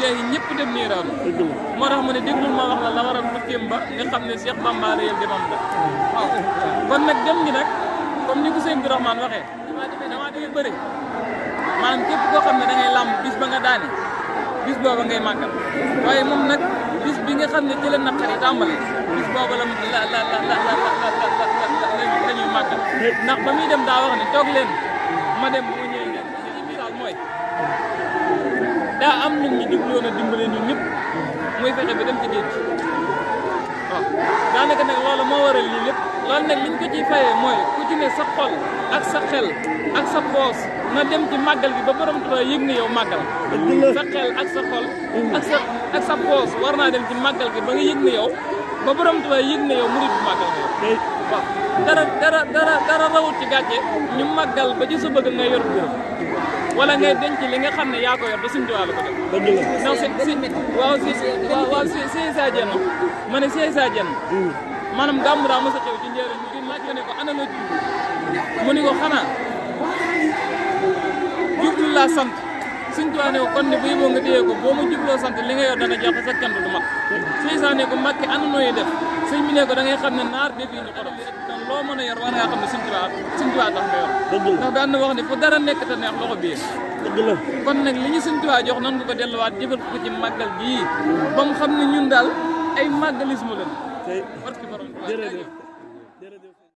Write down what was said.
léegi ñëpp dem niiraanu moo tax mu ne déglul ma wax la waral tukkeem ba nga xam ne Cheikh Bamba réel demam la waaw kon nag dem gi nag comme ni ko sëñ Abdourahmane waxee damaa dégg bëri maanaam képp koo xam ne da ngay làmb bis ba nga daane bis booba ngay màggal waaye moom nag bis bi nga xam ne ci la naqar yi tàmbale bis booba la ñuy màggal ndax ba muy dem daa wax ne toog leen ma dem bu ma ñëwee ngeen li misaal mooy daa am nit ñi digloon a dimbale ñun ñëpp muy fexe ba dem ci géej waaw daanaka nag loolu moo waral lii lépp loolu nag liñ ko ciy fayee mooy ku ci ne sa xol ak sa xel ak sa poos na dem ci màggal gi ba borom Tuubaa yëg ne yow màggal sa xel ak sa xol ak sa poos war naa dem ci màggal gi ba nga yëg ne yow ba borom Tuubaa yëg ne yow murid bu màggal nga yow waaw dara rawut ci gàcce ñu màggal ba ci sa bëgg nga yor gërëm wala ngay denc li nga xam ne yaa ko yor ba suñu Tuubaa la ko def non si Sa Diène ma ne Sa Diène maanaam gàmmu daa mos a xew ci njëriñ ñu laaj ko ne ko ana loo jublu mu ni ko xanaa jublu laa sant suñ Tuubaa ne ko kon ne bu yeboo nga téye ko boo ma jubloo sant li nga yor dana jeex sa cant du mat Sa ne ko Mbàkke ana nooy def sëñ bi ne ko da ngay xam ne naar def yi ni xorom donc loo mën a yor war ngaa xam ne suñ Tuubaa tax nga yor ndax daan na wax ne fu dara nekk te neex loxo biir kon nag li ñu suñ Tuubaa jox nan nga ko delluwaat jëfal ko ci màggal gii ba mu xam ne ñun daal ay màggalisme lañ barki borom